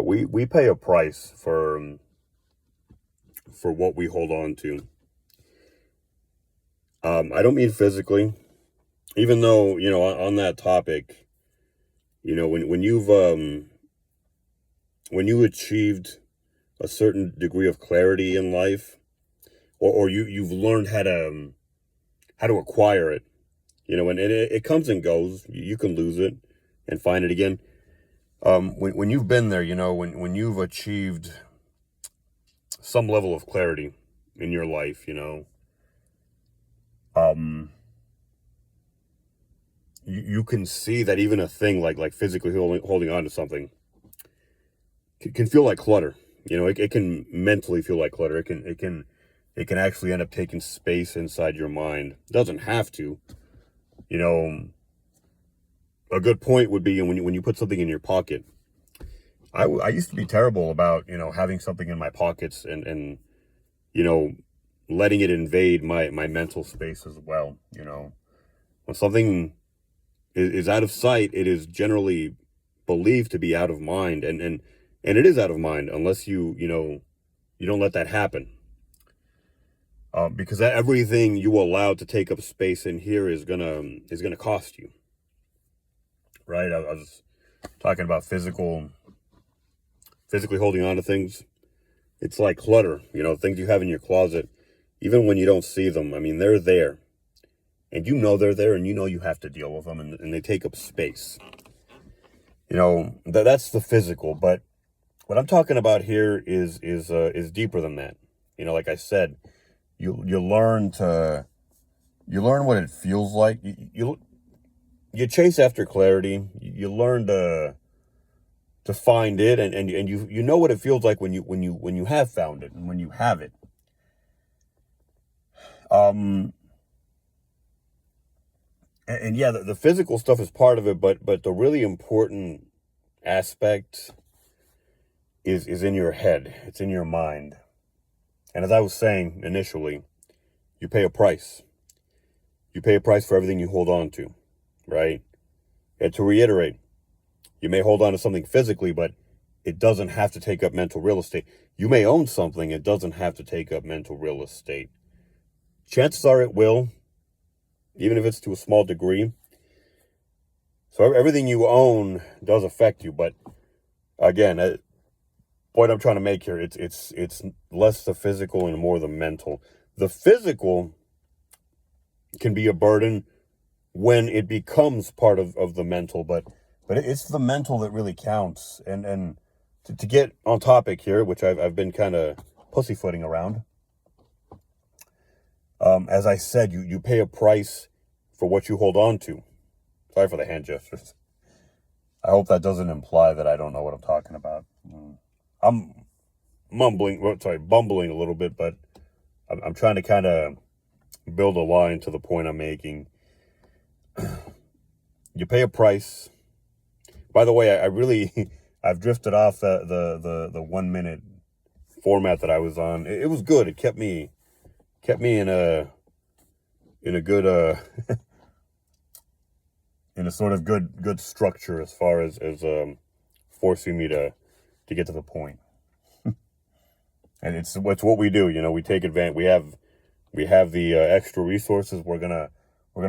We pay a price for what we hold on to. I don't mean physically, even though on that topic, when you achieved a certain degree of clarity in life, or you've learned how to acquire it, and it comes and goes. You can lose it and find it again. When you've been there, when you've achieved some level of clarity in your life, um, you can see that even a thing like physically holding on to something can feel like clutter. It can mentally feel like clutter. It can actually end up taking space inside your mind. It doesn't have to. You know, a good point would be when you put something in your pocket. I used to be terrible about having something in my pockets and you know letting it invade my mental space as well. When something is out of sight, it is generally believed to be out of mind, and it is out of mind unless you don't let that happen. Because everything you allow to take up space in here is gonna cost you, right? I was talking about physically holding on to things. It's like clutter, things you have in your closet, even when you don't see them. I mean, they're there, and they're there, and you have to deal with them, and they take up space. That's the physical, but what I'm talking about here is deeper than that. Like I said, you learn what it feels like. You chase after clarity. You learn to find it, and you know what it feels like when you have found it and when you have it. Um, and yeah, the physical stuff is part of it, but the really important aspect is in your head. It's in your mind. And as I was saying initially, you pay a price. You pay a price for everything you hold on to, right? And to reiterate, you may hold on to something physically, but it doesn't have to take up mental real estate. You may own something, it doesn't have to take up mental real estate. Chances are it will, even if it's to a small degree. So everything you own does affect you, but again, point I'm trying to make here, it's less the physical and more the mental. The physical can be a burden when it becomes part of the mental, but it's the mental that really counts. And to get on topic here, which I've been kind of pussyfooting around, as I said, you pay a price for what you hold on to. Sorry for the hand gestures. I hope that doesn't imply that I don't know what I'm talking about. I'm bumbling a little bit, but I'm trying to kind of build a line to the point I'm making. You pay a price. By the way, I really I've drifted off the 1 minute format that I was on. It was good. It kept me in a good in a sort of good structure as far as forcing me to get to the point. And it's what we do. We take advantage. We have the extra resources. We're gonna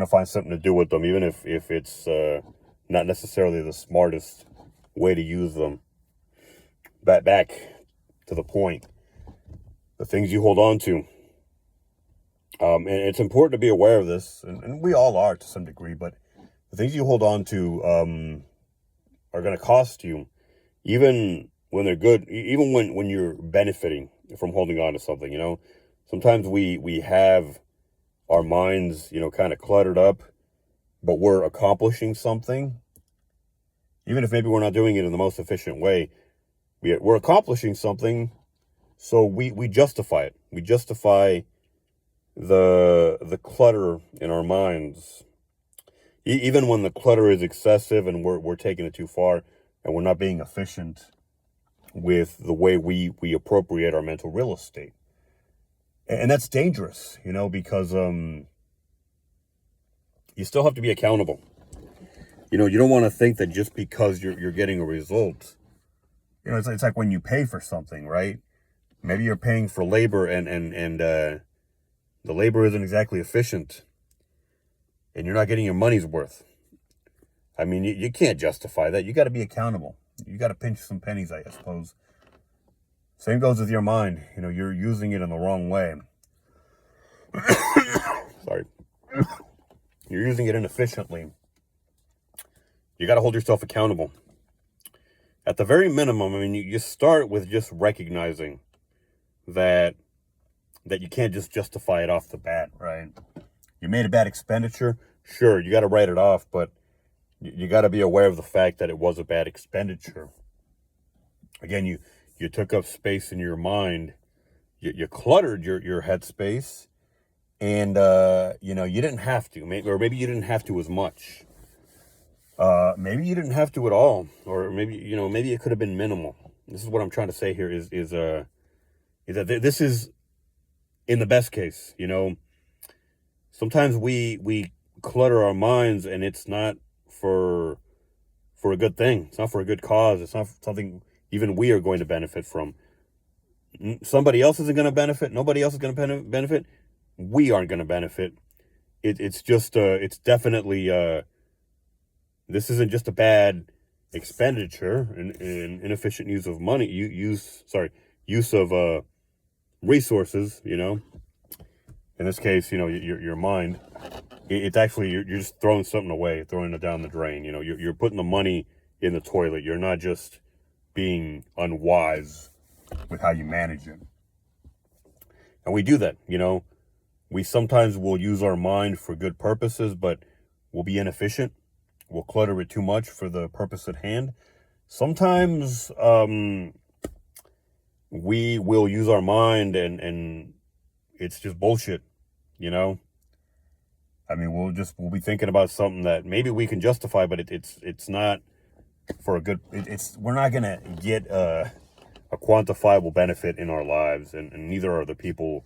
find something to do with them, even if it's not necessarily the smartest way to use them. Back to the point. The things you hold on to. And it's important to be aware of this, and we all are to some degree, but the things you hold on to are going to cost you, even when they're good, even when you're benefiting from holding on to something. Sometimes we have our minds, kind of cluttered up, but we're accomplishing something, even if maybe we're not doing it in the most efficient way. We're accomplishing something, so we justify it. We justify the clutter in our minds, even when the clutter is excessive and we're taking it too far, and we're not being efficient with the way we appropriate our mental real estate. And that's dangerous, because you still have to be accountable. You don't want to think that just because you're getting a result, it's like when you pay for something, right? Maybe you're paying for labor and the labor isn't exactly efficient and you're not getting your money's worth. I mean, you can't justify that. You got to be accountable. You got to pinch some pennies, I suppose. Same goes with your mind. You're using it in the wrong way. Sorry. You're using it inefficiently. You got to hold yourself accountable. At the very minimum, I mean, you start with just recognizing that you can't just justify it off the bat, right? You made a bad expenditure. Sure, you got to write it off, but you got to be aware of the fact that it was a bad expenditure. Again, you took up space in your mind. You cluttered your headspace, and you didn't have to. Maybe you didn't have to as much. Maybe you didn't have to at all, or maybe it could have been minimal. This is what I'm trying to say here is that this is in the best case. Sometimes we clutter our minds, and it's not for a good thing. It's not for a good cause. It's not something even we are going to benefit from. Somebody else isn't going to benefit. Nobody else is going to benefit. We aren't going to benefit. It's just it's definitely this isn't just a bad expenditure and inefficient use of money. Use of resources. In this case, your mind. It's actually you're just throwing something away, throwing it down the drain. You're putting the money in the toilet. You're not just being unwise with how you manage it. And we do that. We sometimes will use our mind for good purposes, but we'll be inefficient. We'll clutter it too much for the purpose at hand. Sometimes we will use our mind and it's just bullshit. I mean, we'll be thinking about something that maybe we can justify, but it's not for a good. We're not gonna get a quantifiable benefit in our lives, and neither are the people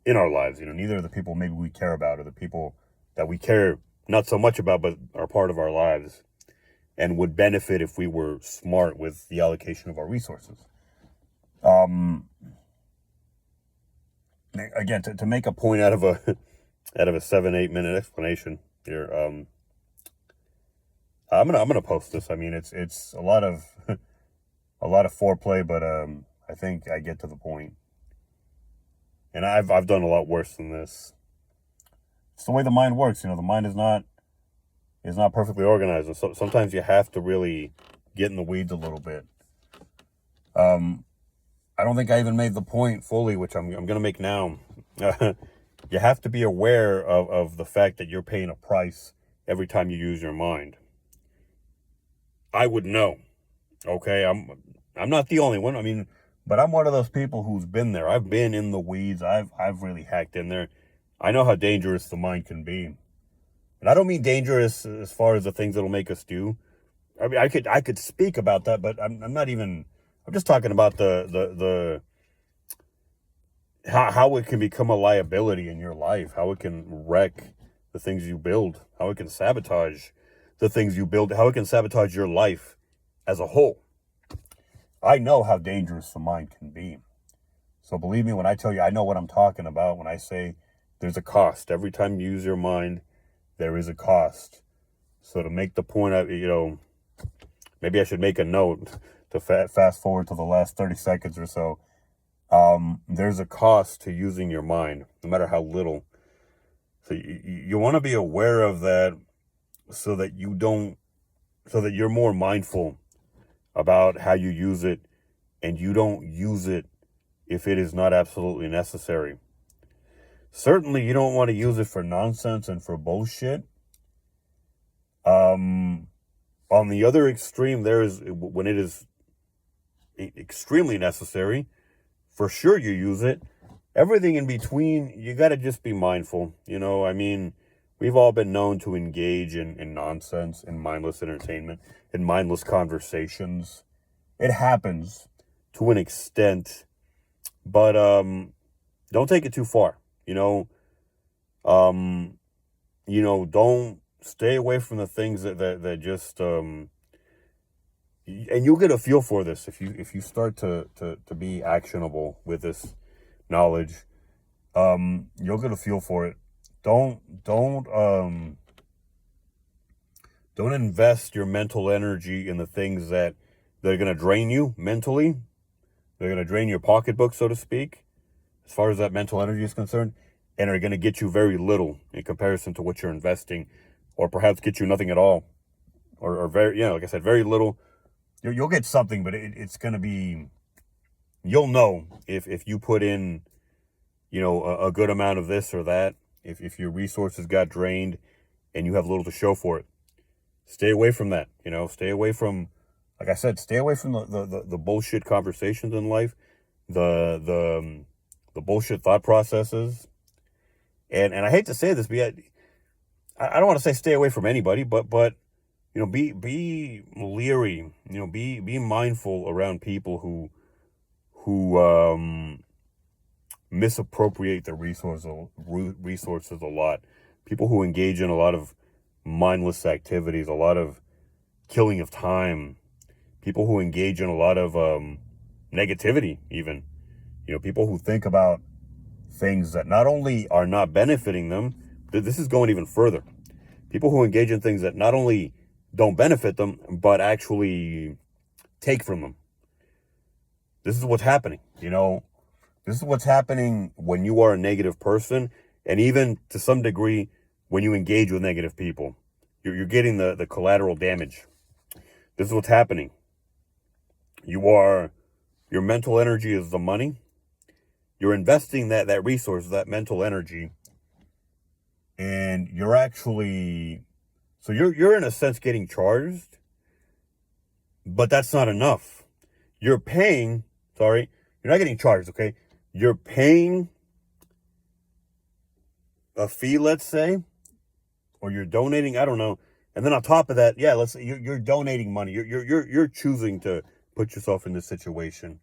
in our lives. Neither are the people maybe we care about, or the people that we care not so much about, but are part of our lives, and would benefit if we were smart with the allocation of our resources. Again, to make a point out of a 7-8 minute explanation here, I'm gonna post this. I mean, it's a lot of foreplay, but I think I get to the point. And I've done a lot worse than this. It's the way the mind works. The mind is not perfectly organized, and so sometimes you have to really get in the weeds a little bit. I don't think I even made the point fully, which I'm going to make now. You have to be aware of the fact that you're paying a price every time you use your mind. I would know. Okay, I'm not the only one. I mean, but I'm one of those people who's been there. I've been in the weeds. I've really hacked in there. I know how dangerous the mind can be. And I don't mean dangerous as far as the things that'll make us do. I mean, I could speak about that, but I'm not even. I'm just talking about the how it can become a liability in your life, how it can wreck the things you build, how it can sabotage the things you build, how it can sabotage your life as a whole. I know how dangerous the mind can be. So believe me when I tell you, I know what I'm talking about when I say there's a cost. Every time you use your mind, there is a cost. So to make the point, maybe I should make a note to fast forward to the last 30 seconds or so. There's a cost to using your mind, no matter how little. So you want to be aware of that so that you're more mindful about how you use it, and you don't use it if it is not absolutely necessary. Certainly you don't want to use it for nonsense and for bullshit. On the other extreme, when it is extremely necessary, for sure you use it. Everything in between, you got to just be mindful. I mean, we've all been known to engage in nonsense, in mindless entertainment, in mindless conversations. It happens to an extent, but don't take it too far. Don't stay away from the things that just and you'll get a feel for this if you start to be actionable with this knowledge. You'll get a feel for it. Don't invest your mental energy in the things that they're going to drain you mentally. They're going to drain your pocketbook, so to speak, as far as that mental energy is concerned, and are going to get you very little in comparison to what you're investing, or perhaps get you nothing at all, or very, like I said, very little. You'll get something, but it's going to be, you'll know if you put in, a good amount of this or that, if your resources got drained and you have little to show for it. Stay away from that, stay away from, like I said, stay away from the bullshit conversations in life, the bullshit thought processes. And I hate to say this, but I don't want to say stay away from anybody, but be leery, be mindful around people who misappropriate the resources a lot. People who engage in a lot of mindless activities, a lot of killing of time. People who engage in a lot of negativity, even. People who think about things that not only are not benefiting them, but this is going even further. People who engage in things that not only don't benefit them, but actually take from them. This is what's happening, This is what's happening when you are a negative person, and even to some degree when you engage with negative people. You're getting the collateral damage. This is what's happening. Your mental energy is the money. You're investing that resource, that mental energy, and you're actually, so you're in a sense getting charged, but that's not enough. You're not getting charged, okay? You're paying a fee, let's say, or you're donating, I don't know. And then on top of that, let's say you're donating money. You're choosing to put yourself in this situation.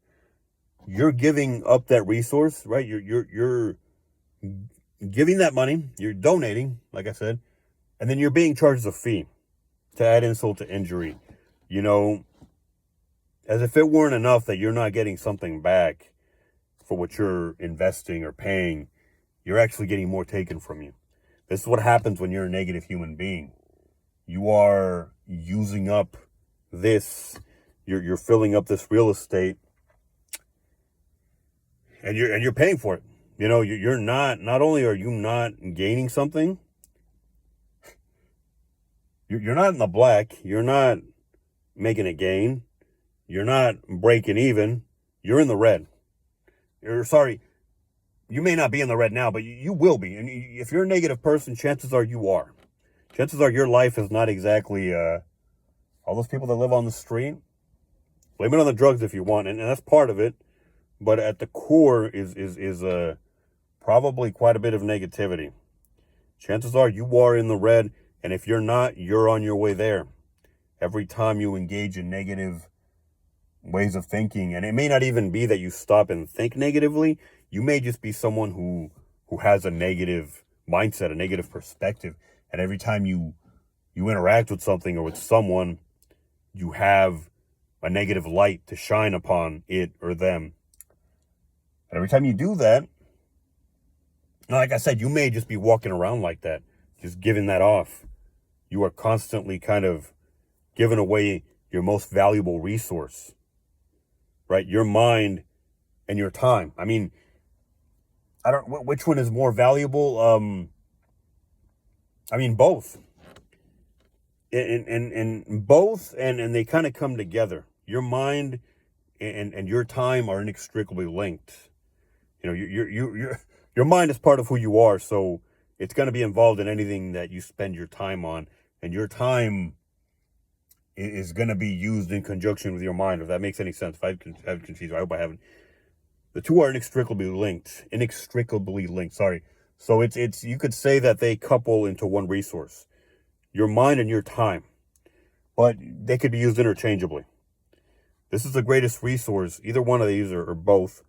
You're giving up that resource, right? You're giving that money, you're donating, like I said, and then you're being charged a fee to add insult to injury. As if it weren't enough that you're not getting something back for what you're investing or paying, you're actually getting more taken from you. This is what happens when you're a negative human being. You are using up this, you're filling up this real estate, and you're paying for it. You're not only are you not gaining something, you're not in the black, you're not making a gain, you're not breaking even, you're in the red. You may not be in the red now, but you will be. And if you're a negative person, chances are you are. Chances are your life is not exactly all those people that live on the street. Blame it on the drugs if you want, and that's part of it. But at the core is probably quite a bit of negativity. Chances are you are in the red, and if you're not, you're on your way there. Every time you engage in negative ways of thinking, and it may not even be that you stop and think negatively, you may just be someone who has a negative mindset, a negative perspective, and every time you interact with something or with someone, you have a negative light to shine upon it or them. And every time you do that, like I said, you may just be walking around like that, just giving that off. You are constantly kind of giving away your most valuable resource, right? Your mind and your time. I mean, which one is more valuable? I mean, both. And both, and they kind of come together. Your mind and your time are inextricably linked. Your mind is part of who you are, so it's going to be involved in anything that you spend your time on, and your time is going to be used in conjunction with your mind, if that makes any sense. If I've confused, I hope I haven't. The two are inextricably linked. Sorry. So it's you could say that they couple into one resource, your mind and your time, but they could be used interchangeably. This is the greatest resource. Either one of these or both.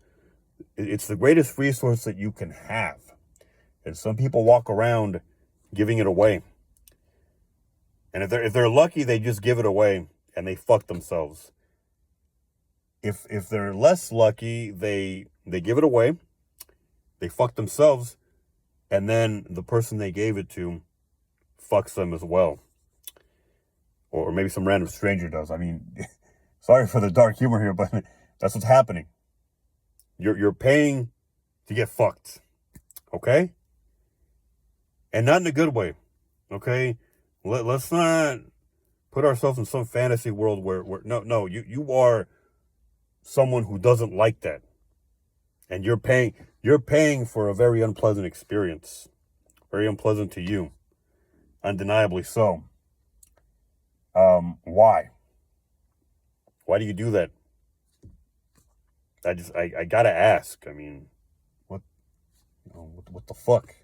It's the greatest resource that you can have. And some people walk around giving it away. And if they're lucky, they just give it away. and they fuck themselves. If they're less lucky, they give it away, they fuck themselves, and then the person they gave it to fucks them as well. Or maybe some random stranger does. I mean, sorry for the dark humor here, but that's what's happening. You're paying to get fucked, okay? And not in a good way, okay? Let's not put ourselves in some fantasy world where no, you are someone who doesn't like that, and you're paying for a very unpleasant experience, very unpleasant to you, undeniably so. Why do you do that? I gotta ask. I mean, what the fuck?